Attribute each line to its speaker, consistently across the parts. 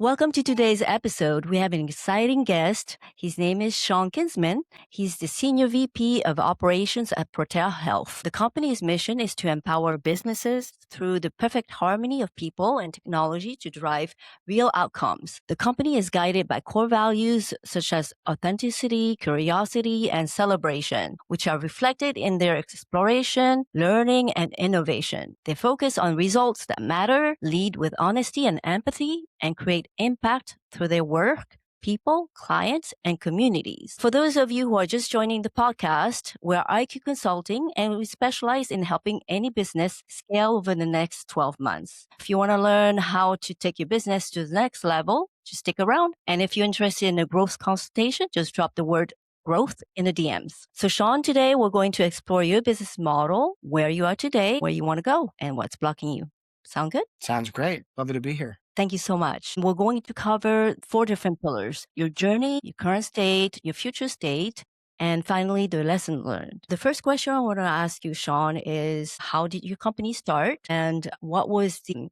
Speaker 1: Welcome to today's episode. We have an exciting guest. His name is Sean Kinsman. He's the Senior VP of Operations at Protera Health. The company's mission is to empower businesses through the perfect harmony of people and technology to drive real outcomes. The company is guided by core values such as authenticity, curiosity, and celebration, which are reflected in their exploration, learning, and innovation. They focus on results that matter, lead with honesty and empathy, and create impact through their work, people, clients, and communities. For those of you who are just joining the podcast, we're IQ Consulting and we specialize in helping any business scale over the next 12 months. If you want to learn how to take your business to the next level, just stick around. And if you're interested in a growth consultation, just drop the word growth in the DMs. So Sean, today we're going to explore your business model, where you are today, where you want to go, and what's blocking you. Sound good?
Speaker 2: Sounds great. Lovely to be here.
Speaker 1: Thank you so much. We're going to cover 4 different pillars: your journey, your current state, your future state, and finally, the lesson learned. The first question I want to ask you, Sean, is how did your company start and what was the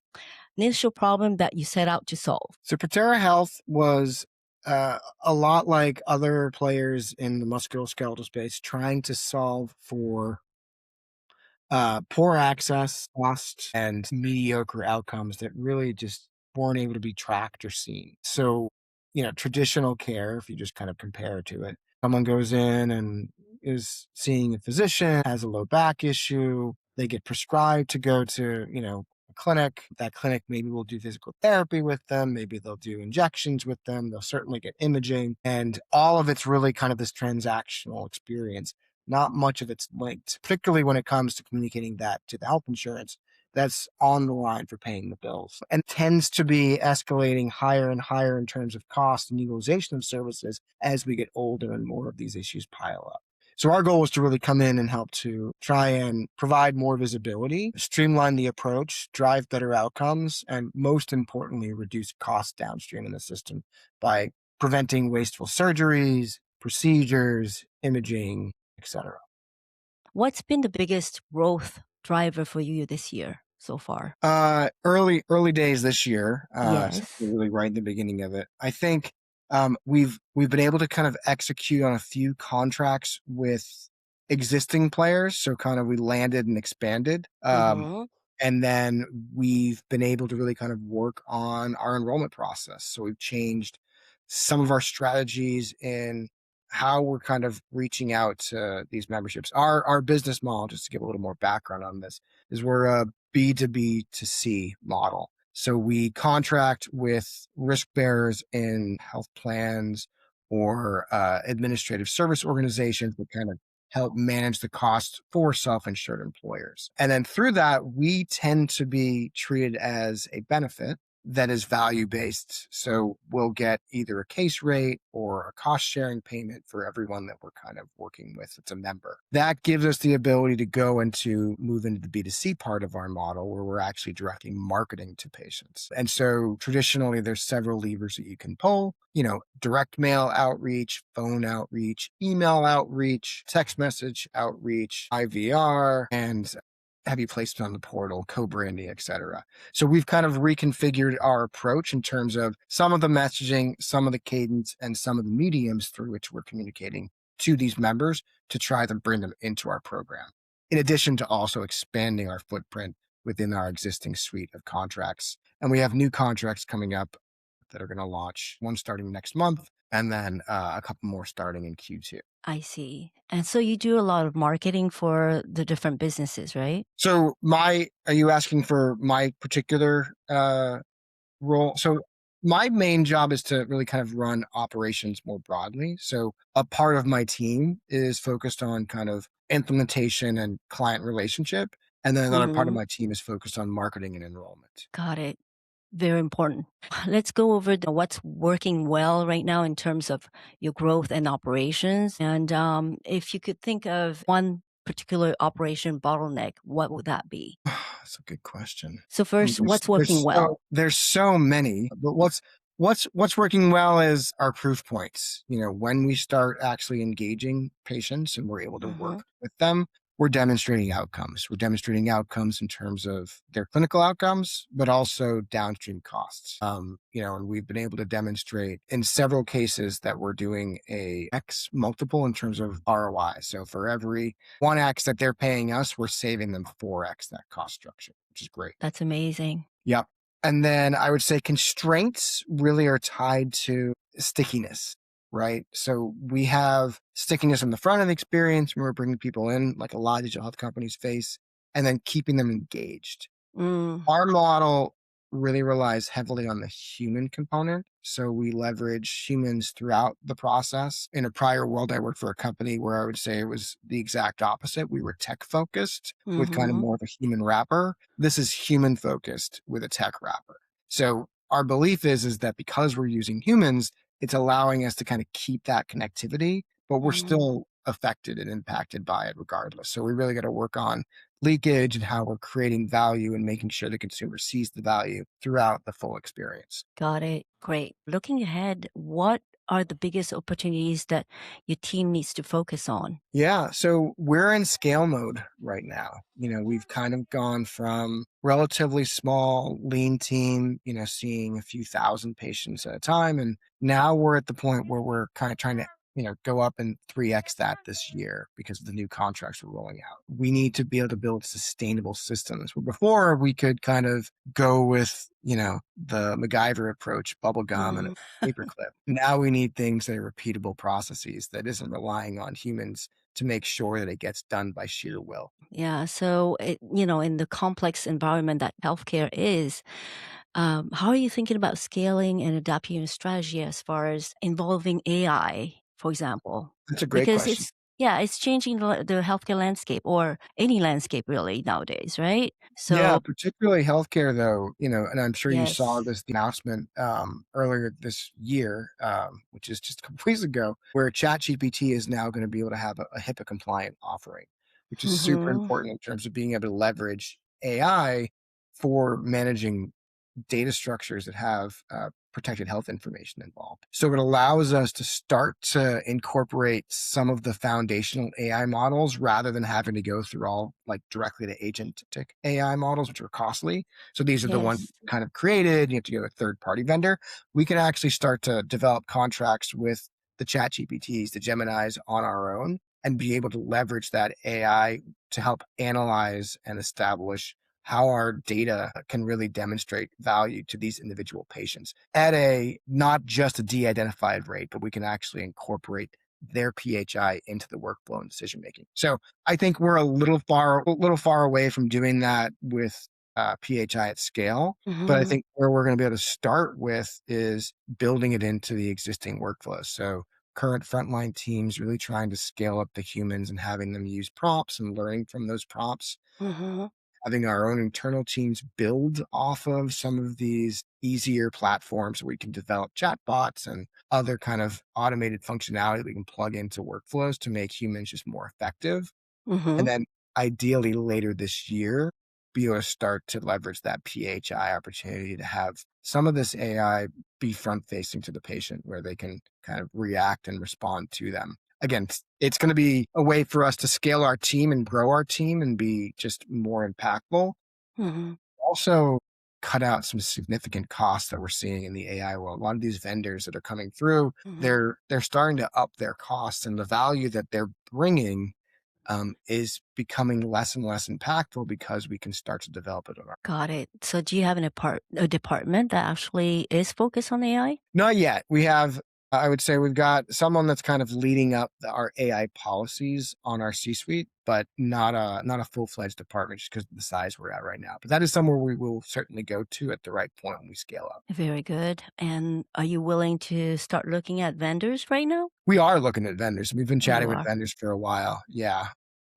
Speaker 1: initial problem that you set out to solve?
Speaker 2: So Protera Health was a lot like other players in the musculoskeletal space, trying to solve for poor access, cost, and mediocre outcomes that really just weren't able to be tracked or seen. So, traditional care, if you just kind of compare to it, someone goes in and is seeing a physician, has a low back issue, they get prescribed to go to, a clinic. That clinic maybe will do physical therapy with them, maybe they'll do injections with them, they'll certainly get imaging, and all of it's really kind of this transactional experience. Not much of it's linked, particularly when it comes to communicating that to the health insurance that's on the line for paying the bills, and tends to be escalating higher and higher in terms of cost and utilization of services as we get older and more of these issues pile up. So our goal was to really come in and help to try and provide more visibility, streamline the approach, drive better outcomes, and most importantly, reduce costs downstream in the system by preventing wasteful surgeries, procedures, imaging, etc.
Speaker 1: What's been the biggest growth driver for you this year so far?
Speaker 2: Early days this year,
Speaker 1: Yes.
Speaker 2: really right in the beginning of it. I think we've been able to kind of execute on a few contracts with existing players. So kind of we landed and expanded. And then we've been able to really kind of work on our enrollment process. So we've changed some of our strategies in how we're kind of reaching out to these memberships. Our business model, just to give a little more background on this, is we're a B2B to C model. So we contract with risk bearers in health plans or administrative service organizations that kind of help manage the costs for self-insured employers. And then through that, we tend to be treated as a benefit that is value-based. So we'll get either a case rate or a cost-sharing payment for everyone that we're kind of working with. It's a member. That gives us the ability to go and to move into the B2C part of our model where we're actually directing marketing to patients. And so traditionally, there's several levers that you can pull, direct mail outreach, phone outreach, email outreach, text message outreach, IVR, and heavy placement on the portal, co-branding, et cetera. So we've kind of reconfigured our approach in terms of some of the messaging, some of the cadence, and some of the mediums through which we're communicating to these members to try to bring them into our program. In addition to also expanding our footprint within our existing suite of contracts. And we have new contracts coming up that are going to launch, one starting next month, and then a couple more starting in Q2.
Speaker 1: I see. And so you do a lot of marketing for the different businesses, right?
Speaker 2: So are you asking for my particular role? So my main job is to really kind of run operations more broadly. So a part of my team is focused on kind of implementation and client relationship. And then another part of my team is focused on marketing and enrollment.
Speaker 1: Got it. Very important. Let's go over what's working well right now in terms of your growth and operations. And if you could think of one particular operation bottleneck, what would that be?
Speaker 2: That's a good question.
Speaker 1: So first, what's working well?
Speaker 2: There's so many, but what's working well is our proof points. When we start actually engaging patients and we're able to work with them, we're demonstrating outcomes. We're demonstrating outcomes in terms of their clinical outcomes, but also downstream costs. And we've been able to demonstrate in several cases that we're doing a X multiple in terms of ROI. So for every 1X that they're paying us, we're saving them 4X that cost structure, which is great.
Speaker 1: That's amazing.
Speaker 2: Yep. And then I would say constraints really are tied to stickiness, right? So we have stickiness on the front of the experience when we're bringing people in, like a lot of digital health companies face, and then keeping them engaged.
Speaker 1: Mm,
Speaker 2: Our model really relies heavily on the human component. So we leverage humans throughout the process. In a prior world, I worked for a company where I would say it was the exact opposite. We were tech focused with kind of
Speaker 1: mhm,
Speaker 2: more of a human wrapper. This is human focused with a tech wrapper. So our belief is that because we're using humans, it's allowing us to kind of keep that connectivity, but we're
Speaker 1: mhm.
Speaker 2: still affected and impacted by it regardless. So we really got to work on leakage and how we're creating value and making sure the consumer sees the value throughout the full experience.
Speaker 1: Got it. Great. Looking ahead, what are the biggest opportunities that your team needs to focus on?
Speaker 2: Yeah, so we're in scale mode right now. We've kind of gone from relatively small, lean team, seeing a few thousand patients at a time. And now we're at the point where we're kind of trying to, go up and 3X that this year because of the new contracts we're rolling out. We need to be able to build sustainable systems where before we could kind of go with, the MacGyver approach, bubble gum and
Speaker 1: Mhm.
Speaker 2: a paperclip. Now we need things that are repeatable processes that isn't relying on humans to make sure that it gets done by sheer will.
Speaker 1: Yeah. So, in the complex environment that healthcare is, how are you thinking about scaling and adapting your strategy as far as involving AI, for example?
Speaker 2: That's a great
Speaker 1: Because
Speaker 2: question.
Speaker 1: it's changing the healthcare landscape or any landscape really nowadays, right?
Speaker 2: Yeah,
Speaker 1: So,
Speaker 2: particularly healthcare, though, and I'm sure you saw
Speaker 1: yes.
Speaker 2: this announcement earlier this year, which is just a couple weeks ago, where ChatGPT is now going to be able to have a HIPAA compliant offering, which is super
Speaker 1: Hmm.
Speaker 2: important in terms of being able to leverage AI for managing data structures that have protected health information involved. So it allows us to start to incorporate some of the foundational AI models rather than having to go through all like directly to agentic AI models, which are costly. So these are the ones
Speaker 1: Yes.
Speaker 2: kind of created. You have to go to a third party vendor. We can actually start to develop contracts with the chat GPTs, the Geminis on our own and be able to leverage that AI to help analyze and establish how our data can really demonstrate value to these individual patients at a not just a de-identified rate, but we can actually incorporate their PHI into the workflow and decision making. So I think we're a little far away from doing that with PHI at scale. But I
Speaker 1: Hmm.
Speaker 2: think where we're going to be able to start with is building it into the existing workflows. So current frontline teams really trying to scale up the humans and having them use prompts and learning from those prompts,
Speaker 1: Hmm.
Speaker 2: having our own internal teams build off of some of these easier platforms where we can develop chatbots and other kind of automated functionality we can plug into workflows to make humans just more effective. And
Speaker 1: Hmm.
Speaker 2: then ideally later this year, be able to start to leverage that PHI opportunity to have some of this AI be front facing to the patient where they can kind of react and respond to them. Again, it's going to be a way for us to scale our team and grow our team and be just more impactful.
Speaker 1: Hmm.
Speaker 2: Also, cut out some significant costs that we're seeing in the AI world. A lot of these vendors that are coming through,
Speaker 1: Hmm.
Speaker 2: they're starting to up their costs, and the value that they're bringing is becoming less and less impactful because we can start to develop it on our.
Speaker 1: Got it. So, do you have a department that actually is focused on AI?
Speaker 2: Not yet. We have, I would say, we've got someone that's kind of leading up our AI policies on our C-suite, but not a full fledged department just because of the size we're at right now. But that is somewhere we will certainly go to at the right point when we scale up.
Speaker 1: Very good. And are you willing to start looking at vendors right now?
Speaker 2: We are looking at vendors. We've been
Speaker 1: Oh, you
Speaker 2: chatting with
Speaker 1: are.
Speaker 2: vendors for a while. Yeah.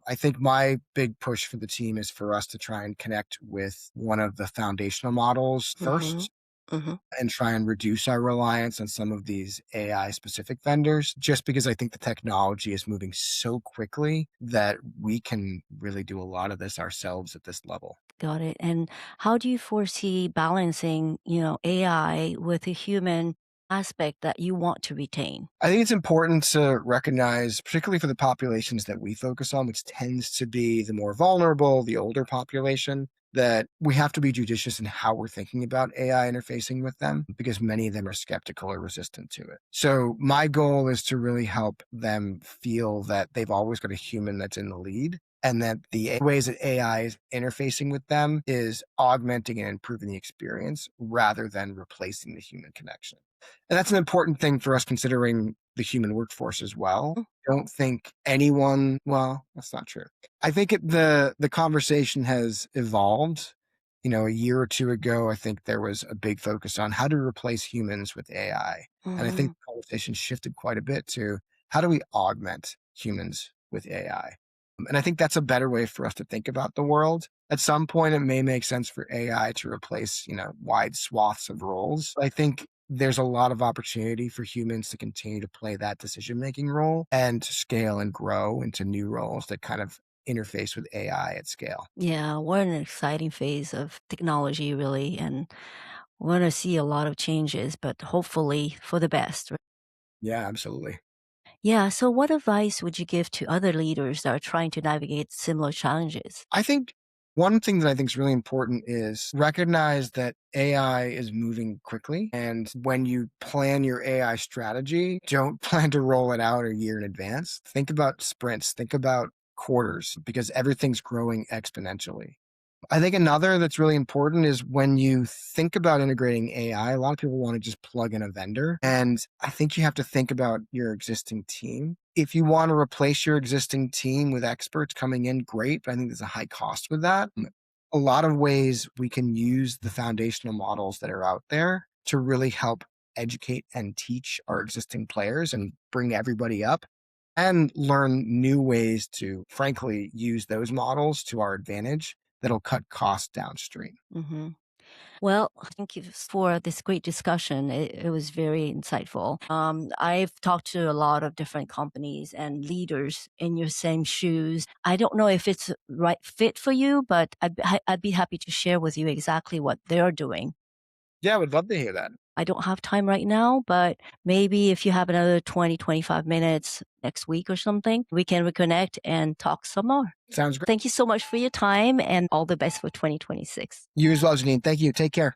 Speaker 2: I think my big push for the team is for us to try and connect with one of the foundational models
Speaker 1: Hmm.
Speaker 2: first
Speaker 1: Hmm.
Speaker 2: and try and reduce our reliance on some of these AI specific vendors, just because I think the technology is moving so quickly that we can really do a lot of this ourselves at this level.
Speaker 1: Got it. And how do you foresee balancing, AI with a human? aspect that you want to retain?
Speaker 2: I think it's important to recognize, particularly for the populations that we focus on, which tends to be the more vulnerable, the older population, that we have to be judicious in how we're thinking about AI interfacing with them because many of them are skeptical or resistant to it. So my goal is to really help them feel that they've always got a human that's in the lead and that the ways that AI is interfacing with them is augmenting and improving the experience rather than replacing the human connection. And that's an important thing for us considering the human workforce as well. Don't think anyone, well, that's not true. I think the conversation has evolved. You know, a year or two ago, I think there was a big focus on how to replace humans with AI. And I think
Speaker 1: Mhm.
Speaker 2: the conversation shifted quite a bit to how do we augment humans with AI? And I think that's a better way for us to think about the world. At some point, it may make sense for AI to replace, wide swaths of roles. I think there's a lot of opportunity for humans to continue to play that decision-making role and to scale and grow into new roles that kind of interface with AI at scale.
Speaker 1: Yeah, we're in an exciting phase of technology, really, and we're going to see a lot of changes, but hopefully for the best.
Speaker 2: Yeah, absolutely.
Speaker 1: Yeah, so what advice would you give to other leaders that are trying to navigate similar challenges?
Speaker 2: I think one thing that I think is really important is recognize that AI is moving quickly. And when you plan your AI strategy, don't plan to roll it out a year in advance. Think about sprints, think about quarters, because everything's growing exponentially. I think another that's really important is when you think about integrating AI, a lot of people want to just plug in a vendor. And I think you have to think about your existing team. If you want to replace your existing team with experts coming in, great. But I think there's a high cost with that. A lot of ways we can use the foundational models that are out there to really help educate and teach our existing players and bring everybody up and learn new ways to, frankly, use those models to our advantage that'll cut costs downstream.
Speaker 1: Hmm. Well, thank you for this great discussion. It was very insightful. I've talked to a lot of different companies and leaders in your same shoes. I don't know if it's right fit for you, but I'd be happy to share with you exactly what they're doing.
Speaker 2: Yeah, I would love to hear that.
Speaker 1: I don't have time right now, but maybe if you have another 20, 25 minutes next week or something, we can reconnect and talk some more.
Speaker 2: Sounds great.
Speaker 1: Thank you so much for your time and all the best for 2026.
Speaker 2: You as well, Jeannine. Thank you. Take care.